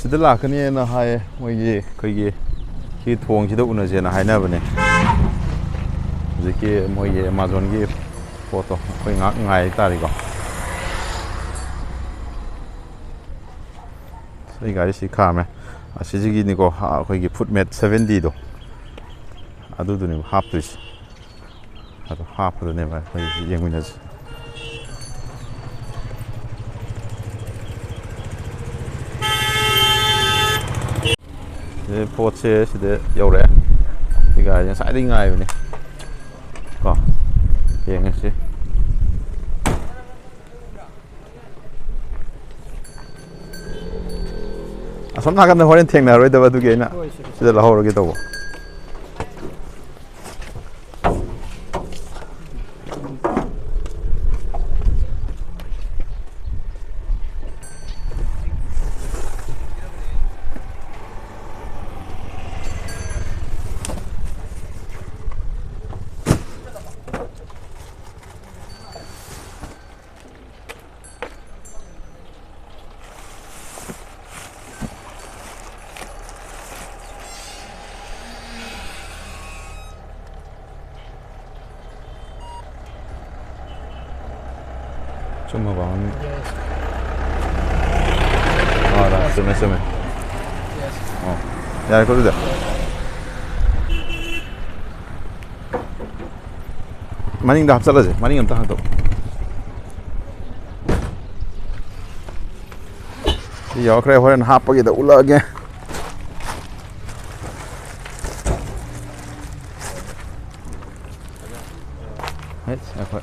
sida lakani na hai moigi koigi ki thong sida unaje na haina bane jiki moigi Amazon gi photo koi ngak ngai tari ko sai gari si khame asiji ni ko koigi footmat 70 do adu du ni half this adu half do ne ba koi yengunas port xe sida yore thì gà yang sai đi ngay này có hiện xe sống nào cái hồi thiền nào rồi đâu tôi kể nè sida là hồi cái đâu cuma bangun oh dah semai oh ya kau sudah maning dah habis saja maning entah tu ya kira orang hap pagi dah ulah lagi apa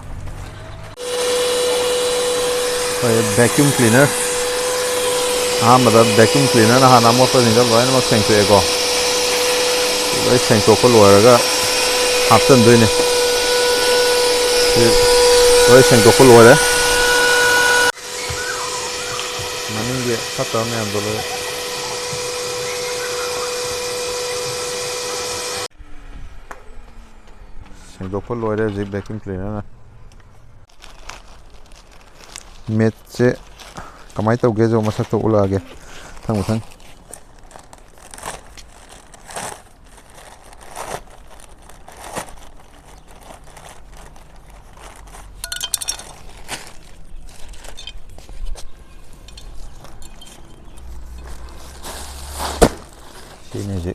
vacuum cleaner vacuum cleaner na hana motor ni loy na seng tu ego loy seng to ko loy ga haptan doi ne loy seng to ko loy le maning ge pata me am dolo seng to ko loy le je vacuum cleaner na met se kamai tau ge jo masak to ula ge thang thang sini je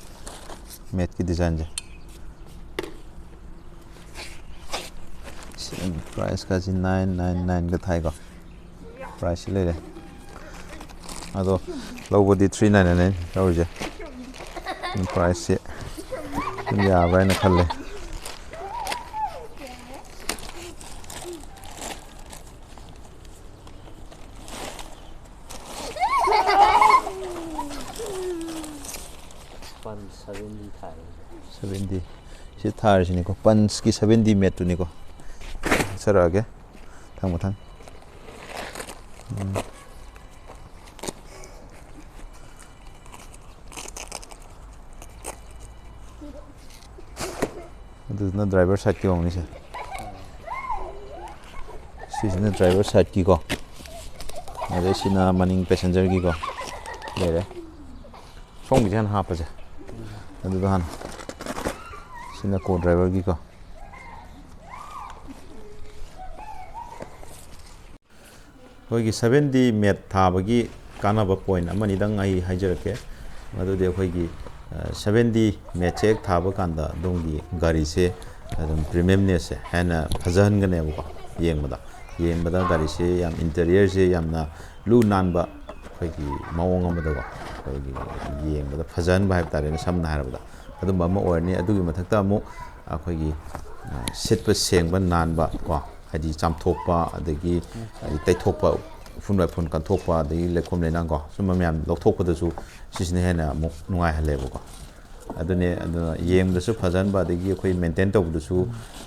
met ki design je price ka ji 999 ga thai go price le le ado low body 399 đâu je price ya vai na khalle pan 70 thai 70 si thar si ni ko pan ki 70 met tu ni ko sara ge thang thang this is the driver side ki only sir this is the driver side ki ko ade sina maning passenger ki ko le re song bi han ha pa je adu han sina co driver ki ko होगी 70 met थाबगी कानाबा point अमनि दंग आई हाइजरके मदुदे होगी 70 met check थाबा कांदा दोंगी गाड़ी से अदम premiumness से हैना फजहनगने बको येंबदा गाड़ी से याम इंटीरियर से यामना लु नानबा होगी मवंग अमदगो होगी येंबदा फजहन बाइब तारेन समना हारबदा अदुम बम ओरनी अदुगी मथक्ता अमु अखोगी सिटप सेंगबा नानबा को hadi chamthokpa adagi taithokpa funwai fun kan thokpa adagi lekhom lena ko suma myam lokthokpa da su sisne hena muk nungai halebo ko adune yem da su phajan ba adagi khoi maintain tawdu su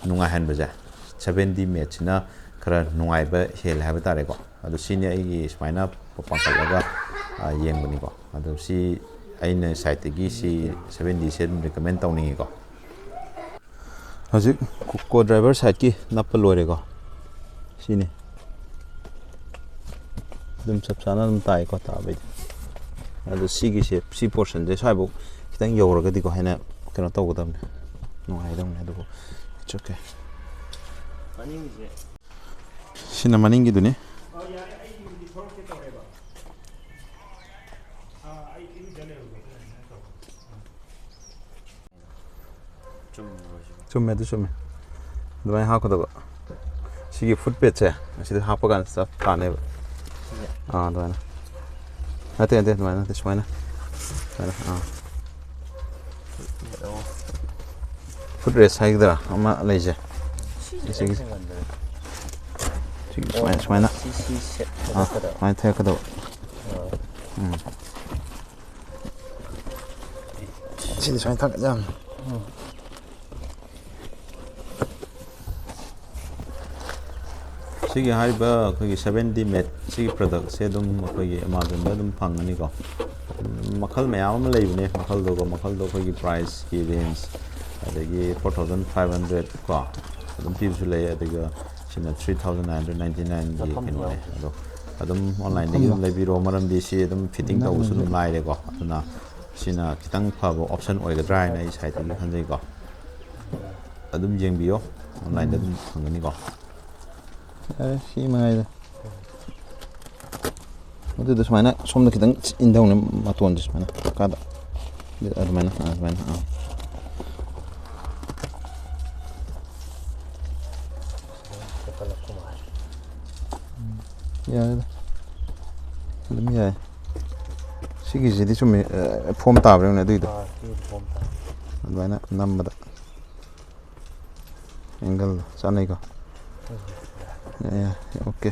nungai han baja 70 match na khara nungai ba hel haba tare ko adu sini ai spina pankalaga yem bani ko adu si aina site gi si 70 set recommend tawni ko hajik co driver side ki nappa lore ko sini dum sab sana dum tai ko ta bai ꯑꯗꯣ ꯁꯤꯒꯤꯁꯦ ꯁꯤ ꯄꯣꯔꯁꯟꯁꯦ ꯁ꯭ꯋꯥꯏꯐꯥꯎ ꯈꯤꯇꯪ ꯌꯧꯔꯒꯗꯤꯀꯣ ꯍꯦꯟꯅ ꯀꯩꯅꯣ ꯇꯧꯒꯗꯕꯅꯦ ꯅꯨꯡꯉꯥꯏꯒꯗꯕꯅꯦ ꯑꯗꯨꯕꯨ ꯆꯠꯀꯦ ꯁꯤꯅ ꯃꯅꯤꯡꯒꯤꯗꯨꯅꯤ ꯆꯨꯝꯃꯦ ꯑꯗꯨ ꯆꯨꯝꯃꯦ ꯑꯗꯨꯃꯥꯏꯅ ꯍꯥꯞꯀꯗꯕ ꯁꯤꯒꯤ ꯐꯨꯠ ꯄꯦꯠꯁꯦ ꯑꯁꯤꯗ ꯍꯥꯞꯄ ꯀꯥꯟꯗ ꯆꯞ ꯆꯥꯅꯦꯕ ꯑꯗꯨꯃꯥꯏꯅ ꯅꯠꯇꯦ ꯑꯗꯨꯃꯥꯏꯅ ꯅꯠꯇꯦ ꯁꯨꯃꯥꯏꯅ ꯐꯨꯠ ꯔꯦꯁ ꯍꯥꯏꯒꯗ꯭ꯔꯥ ꯑꯃ ꯂꯩꯁꯦ ꯁꯤꯒꯤ ꯁꯨꯃꯥꯏꯅ ꯁꯨꯃꯥꯏꯅ ꯊꯦꯛꯀꯗꯕ ꯁꯤꯗꯤ ꯁꯨꯃꯥꯏꯅ ꯊꯥꯡꯒꯠ ꯁꯤꯒꯤ ꯍꯥꯏꯔꯤꯕ ꯑꯩꯈꯣꯏꯒꯤ 7D ꯃꯦꯠ ꯁꯤꯒꯤ ꯄ꯭ꯔꯗꯛꯁꯦ ꯑꯗꯨꯝ ꯑꯩꯈꯣꯏꯒꯤ ꯑꯦꯃꯥꯖꯣꯟꯗ ꯑꯗꯨꯝ ꯐꯪꯒꯅꯤꯀꯣ ꯃꯈꯜ ꯃꯌꯥꯝ ꯑꯃ ꯂꯩꯕꯅꯦ ꯃꯈꯜꯗꯣ ꯑꯩꯈꯣꯏꯒꯤ ꯄ꯭ꯔꯥꯏꯁꯀꯤ ꯔꯦꯟꯖ ꯑꯗꯒꯤ 4,500 ꯀꯣ ꯑꯗꯨꯝ ꯄꯤꯕꯁꯨ ꯂꯩ ꯑꯗꯨꯒ ꯁꯤꯅ 3,999ꯒꯤ ꯀꯩꯅꯣꯅꯦ ꯑꯗꯣ ꯑꯗꯨꯝ ꯑꯣꯟꯂꯥꯏꯟꯗꯒꯤ ꯑꯗꯨꯝ ꯂꯩꯕꯤꯔꯣ ꯃꯔꯝꯗꯤ ꯁꯤ ꯑꯗꯨꯝ ꯐꯤꯠꯇꯤꯡ ꯇꯧꯕꯁꯨ ꯑꯗꯨꯝ ꯂꯥꯏꯔꯦꯀꯣ ꯑꯗꯨꯅ ꯁꯤꯅ ꯈꯤꯇꯪ ꯐꯕ ꯑꯣꯞꯁꯟ ꯑꯣꯏꯒꯗ꯭ꯔꯥ ꯍꯥꯏꯅ ꯑꯩ ꯁꯥꯏꯠꯇꯒꯤ ꯈꯟꯖꯩꯀꯣ ꯑꯗꯨꯝ ꯌꯦꯡꯕꯤꯌꯣ ꯑꯣꯟꯂꯥꯏꯟꯗ ꯑꯗꯨꯝ ꯐꯪꯒꯅꯤꯀꯣ ꯁꯤ ꯃꯉꯥꯏꯗ ꯑꯗꯨꯗ ꯁꯨꯃꯥꯏꯅ ꯁꯣꯝꯗ ꯈꯤꯇꯪ ꯏꯟꯗꯧꯅꯦ ꯃꯇꯣꯟꯁꯦ ꯁꯨꯃꯥꯏꯅ ꯃꯈꯥꯗ ꯑꯗꯨꯃꯥꯏꯅ ꯌꯥꯔꯦꯗ ꯑꯗꯨꯝ ꯌꯥꯏ ꯁꯤꯒꯤꯁꯤꯗꯤ ꯆꯨꯝꯃꯦ ꯐꯣꯝ ꯇꯥꯕ꯭ꯔꯥ ꯌꯦꯡꯉꯨꯅꯦ ꯑꯗꯨꯏꯗꯣ ꯑꯗꯨꯃꯥꯏꯅ ꯅꯝꯕꯗ ꯑꯦꯡꯒꯜꯗꯣ ꯆꯥꯅꯩꯀꯣ ꯑꯣꯀꯦ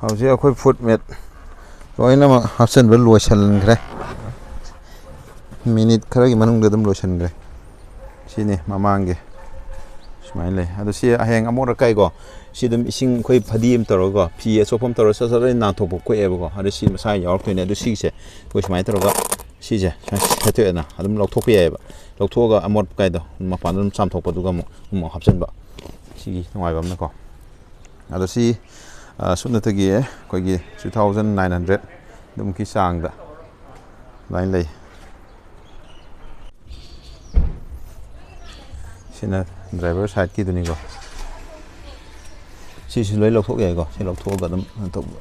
ꯍꯧꯖꯤꯛ ꯑꯩꯈꯣꯏ ꯐꯨꯠ ꯃꯦꯠ ꯂꯣꯏꯅꯃꯛ ꯍꯥꯞꯆꯤꯟꯕ ꯂꯣꯏꯁꯤꯟꯈ꯭ꯔꯦ ꯃꯤꯅꯤꯠ ꯈꯔꯒꯤ ꯃꯅꯨꯡꯗ ꯑꯗꯨꯝ ꯂꯣꯏꯁꯤꯟꯈ꯭ꯔꯦ ꯁꯤꯅꯤ ꯃꯃꯥꯡꯒꯤ ꯁꯨꯃꯥꯏꯅ ꯂꯩ ꯑꯗꯣ ꯁꯤ ꯍꯌꯦꯡ ꯑꯃꯣꯠ ꯑꯀꯥꯏꯀꯣ ꯁꯤ ꯑꯗꯨꯝ ꯏꯁꯤꯡ ꯑꯩꯈꯣꯏ ꯐꯗꯤ ꯑꯃ ꯇꯧꯔꯒꯀꯣ ꯐꯤ ꯑꯆꯣꯠꯄ ꯑꯃ ꯇꯧꯔꯒ ꯁꯠ ꯂꯣꯏ ꯅꯥꯟꯊꯣꯛꯄ ꯀꯣꯛꯑꯦꯕꯀꯣ ꯑꯗꯣ ꯁꯤ ꯃꯁꯥ ꯌꯥꯎꯔꯛꯇꯣꯏꯅꯦ ꯑꯗꯣ ꯁꯤꯒꯤꯁꯦ ꯑꯩꯈꯣꯏ ꯁꯨꯃꯥꯏꯅ ꯇꯧꯔꯒ ꯁꯤꯁꯦ ꯁꯦꯠꯇꯣꯛꯑꯦꯗꯅ ꯑꯗꯨꯝ ꯂꯧꯊꯣꯛꯄ ꯌꯥꯏꯑꯕ ꯂꯧꯊꯣꯛꯑꯒ ꯑꯃꯣꯠ ꯑꯀꯥꯏꯗꯣ ꯃꯄꯥꯟꯗ ꯑꯗꯨꯝ ꯆꯥꯝꯊꯣꯛꯄꯗꯨꯒ ꯑꯃꯨꯛ ꯍꯥꯞꯆꯤꯟꯕ ꯁꯤꯒꯤ ꯅꯨꯡꯉꯥꯏꯕ ꯑꯃꯅꯀꯣ ꯑꯗꯣ ꯁꯤ ꯁꯨꯞꯅꯇꯒꯤ ꯑꯩꯈꯣꯏꯒꯤ 3,900 ꯑꯗꯨꯃꯨꯛꯀꯤ ꯆꯥꯡꯗ ꯑꯗꯨꯃꯥꯏꯅ ꯂꯩ ꯁꯤꯅ ꯗ꯭ꯔꯥꯏꯚꯔ ꯁꯥꯏꯠꯀꯤꯗꯨꯅꯤꯀꯣ ꯁꯤꯁꯨ ꯂꯣꯏ ꯂꯧꯊꯣꯛ ꯌꯥꯏꯀꯣ ꯁꯤ ꯂꯧꯊꯣꯛꯑꯒ ꯑꯗꯨꯝ ꯇꯧꯕ